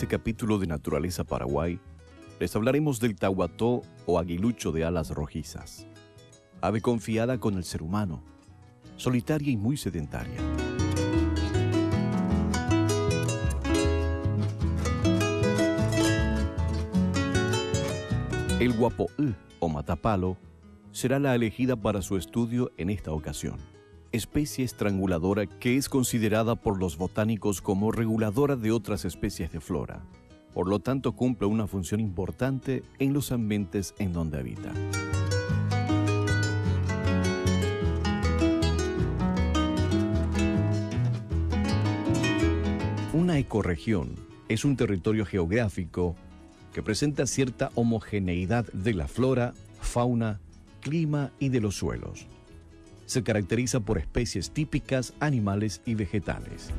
este capítulo de Naturaleza Paraguay, les hablaremos del tahuató o aguilucho de alas rojizas, ave confiada con el ser humano, solitaria y muy sedentaria. El guapo'l o matapalo será la elegida para su estudio en esta ocasión, especie estranguladora que es considerada por los botánicos como reguladora de otras especies de flora. Por lo tanto, cumple una función importante en los ambientes en donde habita. Una ecorregión es un territorio geográfico que presenta cierta homogeneidad de la flora, fauna, clima y de los suelos. Se caracteriza por especies típicas, animales y vegetales.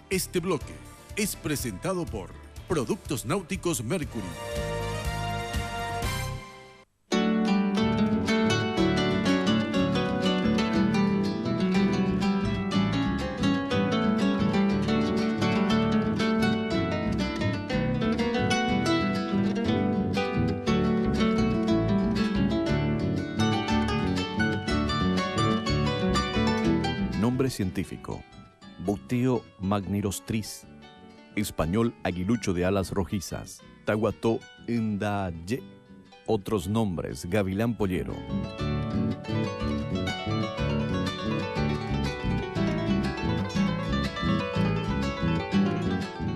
Este bloque es presentado por Productos Náuticos Mercury. Nombre científico: Buteo magnirostris, español aguilucho de alas rojizas, tahuató ndaye, otros nombres: gavilán pollero.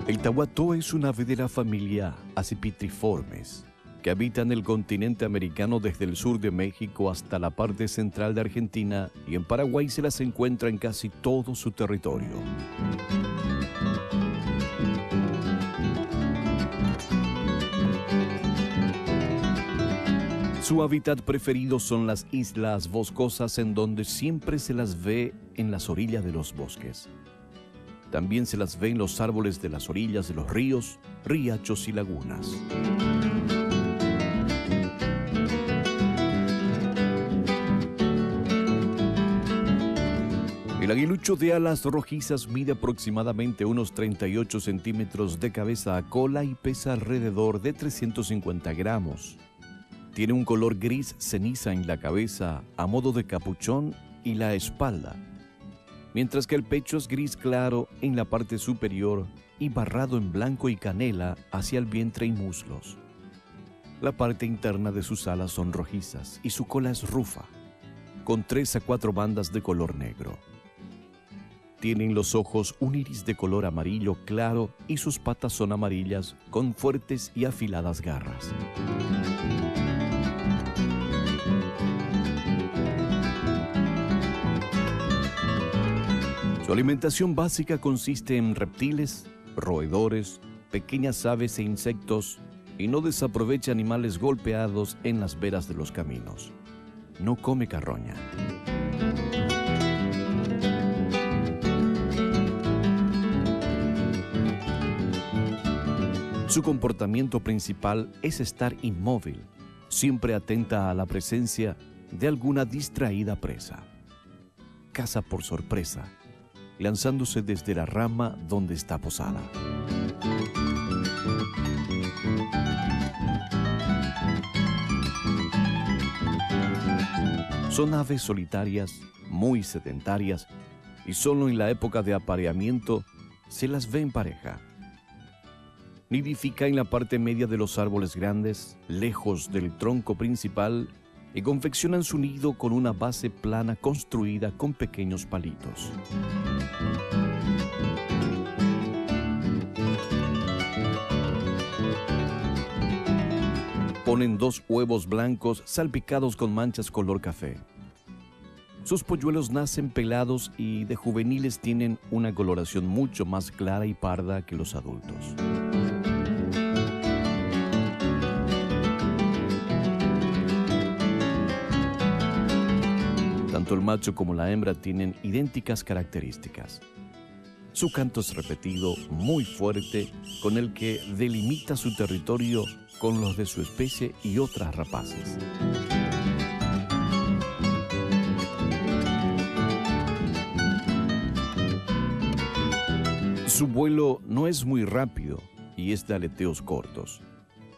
El tahuató es un ave de la familia Accipitriformes, que habita en el continente americano desde el sur de México hasta la parte central de Argentina, y en Paraguay se las encuentra en casi todo su territorio. Su hábitat preferido son las islas boscosas, en donde siempre se las ve en las orillas de los bosques. También se las ve en los árboles de las orillas de los ríos, riachos y lagunas. El aguilucho de alas rojizas mide aproximadamente unos 38 centímetros de cabeza a cola y pesa alrededor de 350 gramos. Tiene un color gris ceniza en la cabeza a modo de capuchón y la espalda, mientras que el pecho es gris claro en la parte superior y barrado en blanco y canela hacia el vientre y muslos. La parte interna de sus alas son rojizas y su cola es rufa, con 3 a 4 bandas de color negro. Tienen los ojos un iris de color amarillo claro y sus patas son amarillas con fuertes y afiladas garras. Su alimentación básica consiste en reptiles, roedores, pequeñas aves e insectos, y no desaprovecha animales golpeados en las veras de los caminos. No come carroña. Su comportamiento principal es estar inmóvil, siempre atenta a la presencia de alguna distraída presa. Caza por sorpresa, lanzándose desde la rama donde está posada. Son aves solitarias, muy sedentarias, y solo en la época de apareamiento se las ve en pareja. Nidifica en la parte media de los árboles grandes, lejos del tronco principal, y confeccionan su nido con una base plana construida con pequeños palitos. Ponen 2 huevos blancos salpicados con manchas color café. Sus polluelos nacen pelados y de juveniles tienen una coloración mucho más clara y parda que los adultos. Tanto el macho como la hembra tienen idénticas características. Su canto es repetido, muy fuerte, con el que delimita su territorio con los de su especie y otras rapaces. Su vuelo no es muy rápido y es de aleteos cortos.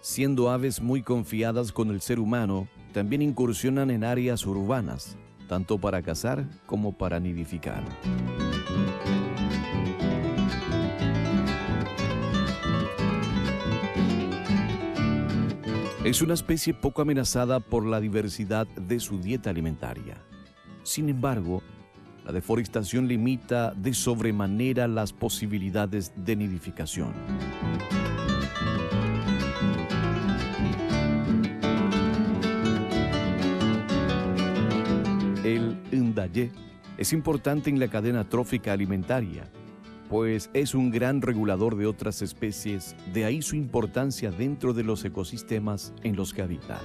Siendo aves muy confiadas con el ser humano, también incursionan en áreas urbanas, tanto para cazar como para nidificar. Es una especie poco amenazada por la diversidad de su dieta alimentaria. Sin embargo, la deforestación limita de sobremanera las posibilidades de nidificación. El ndayé es importante en la cadena trófica alimentaria, pues es un gran regulador de otras especies, de ahí su importancia dentro de los ecosistemas en los que habita.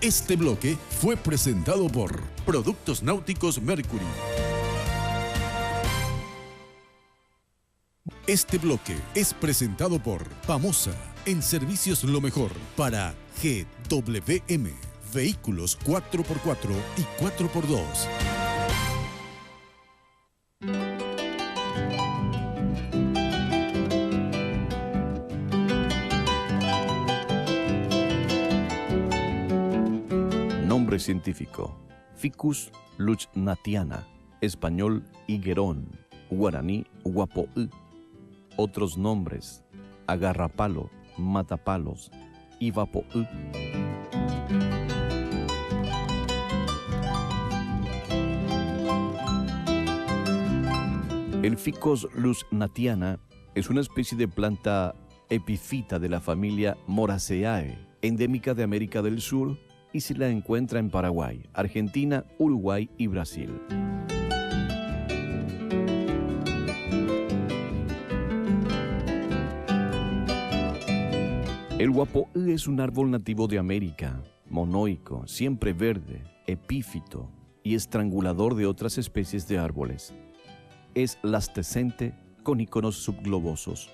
Este bloque fue presentado por Productos Náuticos Mercury. Este bloque es presentado por Famosa, en servicios lo mejor para GWM, vehículos 4x4 y 4x2. Nombre científico: Ficus luchnatiana, español higuerón, guaraní huapo'ü. Otros nombres: agarrapalo, matapalos, ivapo'ü. El Ficus luchnatiana es una especie de planta epifita de la familia Moraceae, endémica de América del Sur, y se la encuentra en Paraguay, Argentina, Uruguay y Brasil. El huapo'ü es un árbol nativo de América, monoico, siempre verde, epífito y estrangulador de otras especies de árboles. Es lastescente con iconos subglobosos.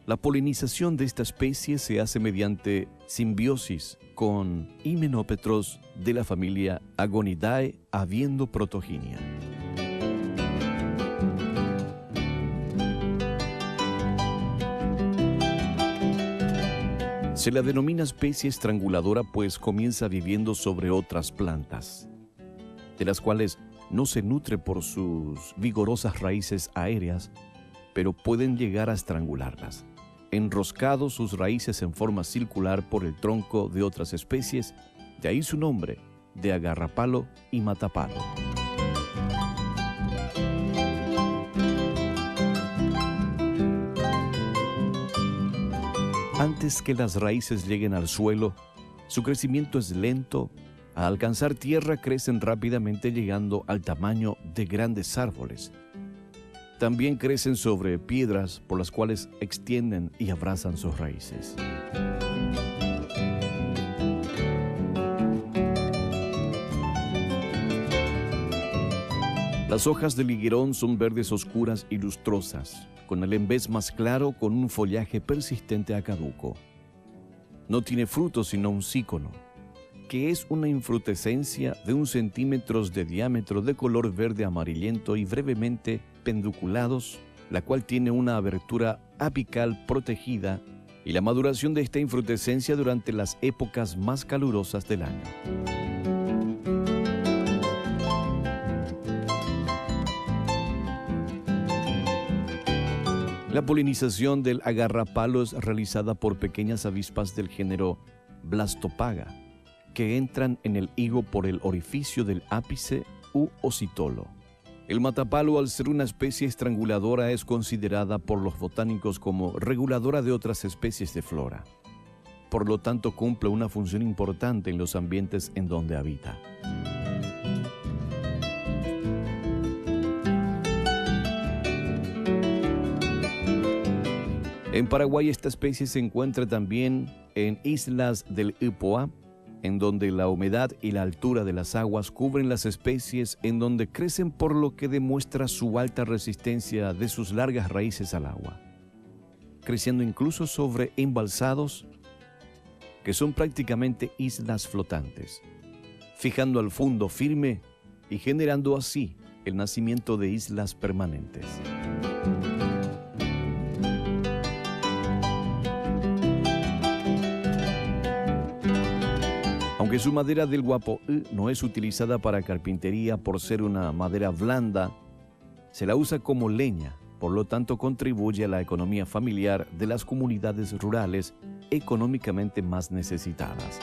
La polinización de esta especie se hace mediante simbiosis con himenópteros de la familia Agonidae, habiendo protoginia. Se la denomina especie estranguladora pues comienza viviendo sobre otras plantas, de las cuales no se nutre por sus vigorosas raíces aéreas, pero pueden llegar a estrangularlas, enroscado sus raíces en forma circular por el tronco de otras especies, de ahí su nombre de agarrapalo y matapalo. Antes que las raíces lleguen al suelo, su crecimiento es lento. Al alcanzar tierra crecen rápidamente, llegando al tamaño de grandes árboles. También crecen sobre piedras por las cuales extienden y abrazan sus raíces. Las hojas del higuerón son verdes oscuras y lustrosas, con el embés más claro, con un follaje persistente a caduco. No tiene fruto sino un cícono, que es una infrutescencia de 1 centímetro de diámetro, de color verde amarillento y brevemente pedunculados, la cual tiene una abertura apical protegida, y la maduración de esta infrutescencia durante las épocas más calurosas del año. La polinización del agarrapalo es realizada por pequeñas avispas del género Blastopaga, que entran en el higo por el orificio del ápice u ocitolo. El matapalo, al ser una especie estranguladora, es considerada por los botánicos como reguladora de otras especies de flora. Por lo tanto, cumple una función importante en los ambientes en donde habita. En Paraguay esta especie se encuentra también en islas del Ipoá, en donde la humedad y la altura de las aguas cubren las especies en donde crecen, por lo que demuestra su alta resistencia de sus largas raíces al agua, creciendo incluso sobre embalsados que son prácticamente islas flotantes, fijando al fondo firme y generando así el nacimiento de islas permanentes. Aunque su madera del guapo'í no es utilizada para carpintería por ser una madera blanda, se la usa como leña, por lo tanto contribuye a la economía familiar de las comunidades rurales económicamente más necesitadas.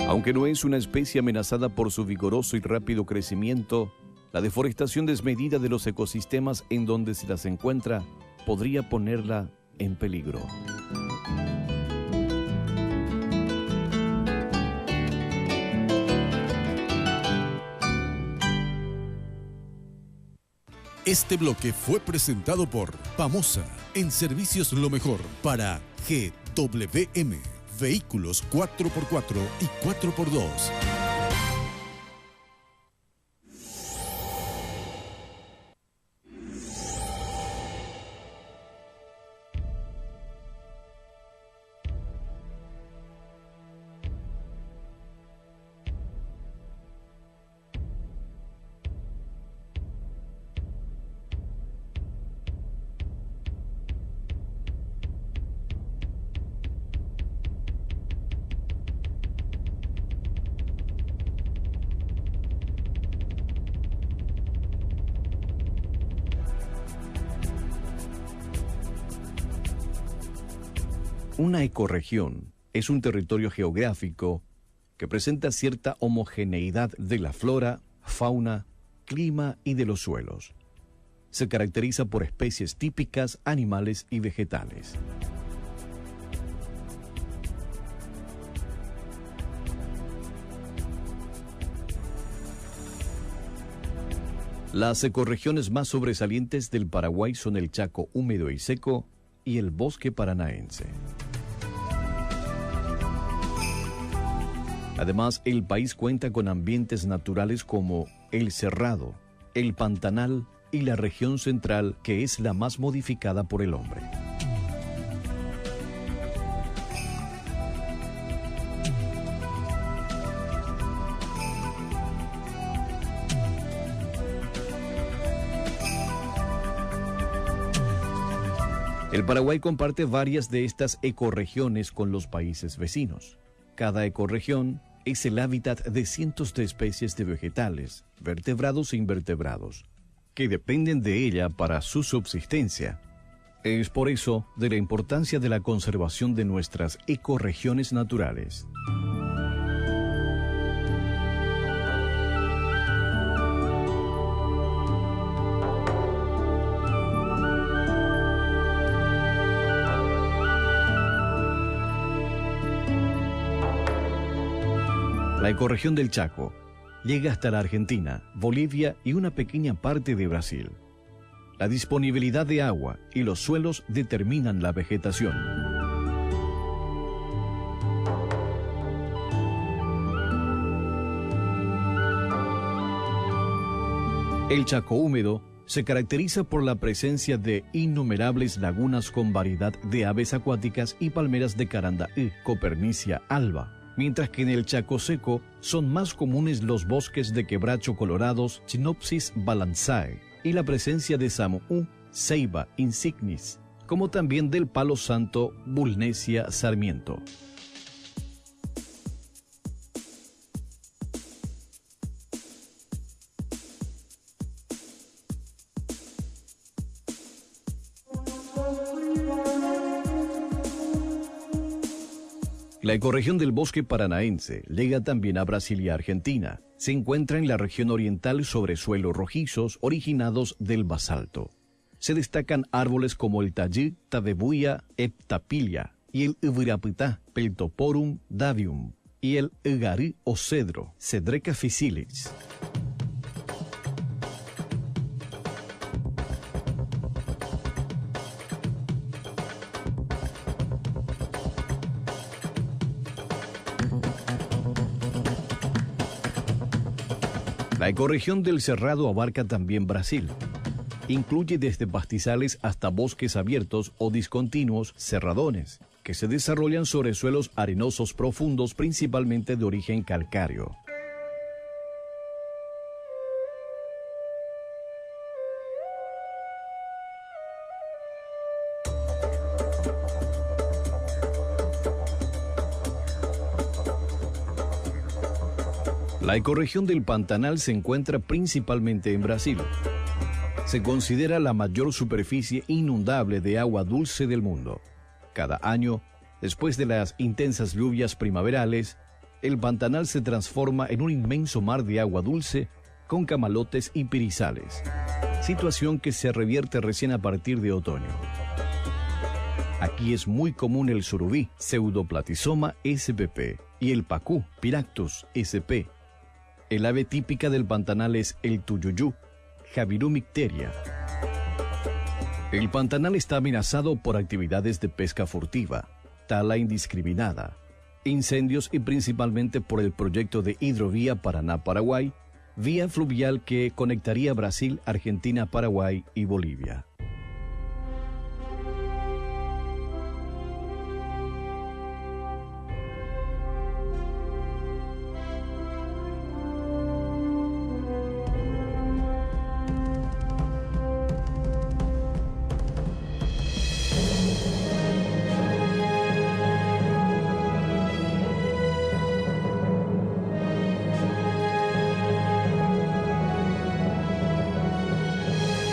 Aunque no es una especie amenazada por su vigoroso y rápido crecimiento, la deforestación desmedida de los ecosistemas en donde se las encuentra podría ponerla en peligro. Este bloque fue presentado por Pamosa, en servicios lo mejor para GWM, vehículos 4x4 y 4x2. Una ecorregión es un territorio geográfico que presenta cierta homogeneidad de la flora, fauna, clima y de los suelos. Se caracteriza por especies típicas, animales y vegetales. Las ecorregiones más sobresalientes del Paraguay son el Chaco húmedo y seco y el bosque paranaense. Además, el país cuenta con ambientes naturales como el Cerrado, el Pantanal y la región central, que es la más modificada por el hombre. El Paraguay comparte varias de estas ecorregiones con los países vecinos. Cada ecorregión es el hábitat de cientos de especies de vegetales, vertebrados e invertebrados, que dependen de ella para su subsistencia. Es por eso de la importancia de la conservación de nuestras ecorregiones naturales. La ecorregión del Chaco llega hasta la Argentina, Bolivia y una pequeña parte de Brasil. La disponibilidad de agua y los suelos determinan la vegetación. El Chaco húmedo se caracteriza por la presencia de innumerables lagunas con variedad de aves acuáticas y palmeras de Carandaí, Copernicia alba, mientras que en el Chaco seco son más comunes los bosques de quebracho colorados, Chinopsis balanzae, y la presencia de Samo'u, Ceiba insignis, como también del palo santo Bulnesia sarmiento. La ecorregión del bosque paranaense llega también a Brasil y a Argentina. Se encuentra en la región oriental sobre suelos rojizos originados del basalto. Se destacan árboles como el tayí, Tabebuia heptapilia, y el Ibirapitá, Peltoporum davium, y el Igarí o cedro, Cedreca faecilis. La ecorregión del Cerrado abarca también Brasil. Incluye desde pastizales hasta bosques abiertos o discontinuos cerradones, que se desarrollan sobre suelos arenosos profundos, principalmente de origen calcáreo. La ecorregión del Pantanal se encuentra principalmente en Brasil. Se considera la mayor superficie inundable de agua dulce del mundo. Cada año, después de las intensas lluvias primaverales, el Pantanal se transforma en un inmenso mar de agua dulce con camalotes y pirizales, situación que se revierte recién a partir de otoño. Aquí es muy común el surubí, Pseudoplatysoma spp, y el pacú, Piractus sp. El ave típica del Pantanal es el tuyuyú, Javirumicteria. El Pantanal está amenazado por actividades de pesca furtiva, tala indiscriminada, incendios y principalmente por el proyecto de hidrovía Paraná-Paraguay, vía fluvial que conectaría Brasil, Argentina, Paraguay y Bolivia.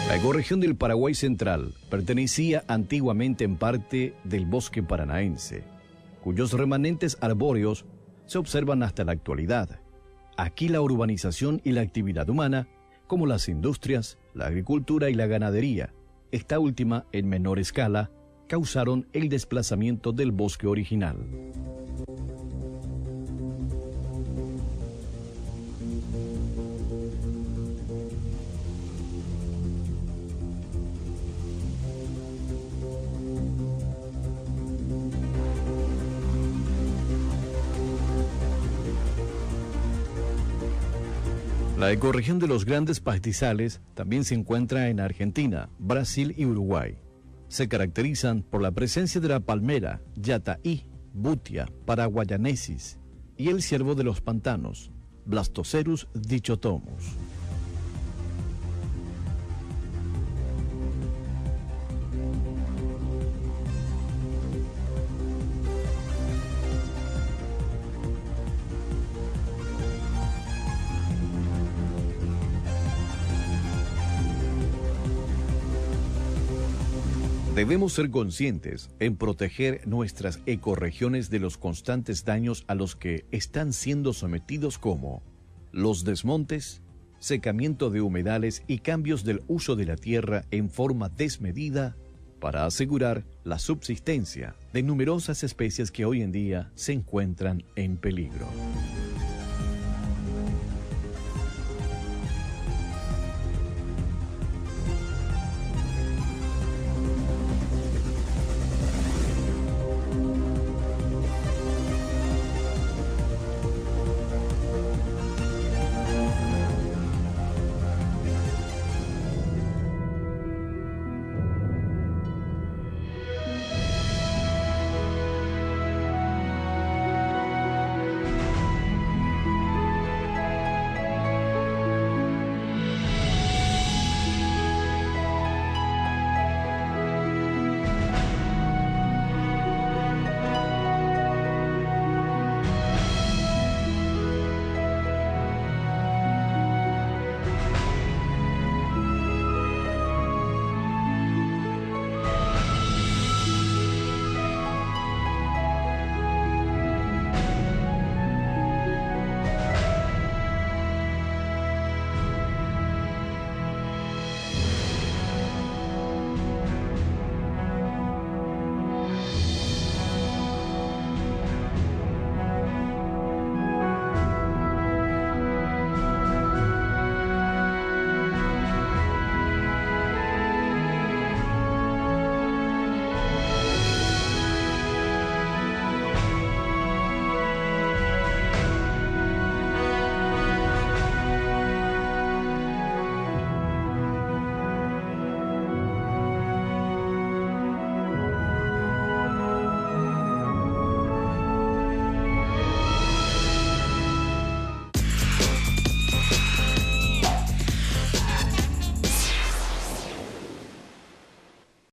La ecorregión del Paraguay Central pertenecía antiguamente en parte del bosque paranaense, cuyos remanentes arbóreos se observan hasta la actualidad. Aquí la urbanización y la actividad humana, como las industrias, la agricultura y la ganadería, esta última en menor escala, causaron el desplazamiento del bosque original. La ecorregión de los grandes pastizales también se encuentra en Argentina, Brasil y Uruguay. Se caracterizan por la presencia de la palmera, Yataí, Butia, paraguayanensis y el ciervo de los pantanos, Blastocerus dichotomus. Debemos ser conscientes en proteger nuestras ecorregiones de los constantes daños a los que están siendo sometidos, como los desmontes, secamiento de humedales y cambios del uso de la tierra en forma desmedida para asegurar la subsistencia de numerosas especies que hoy en día se encuentran en peligro.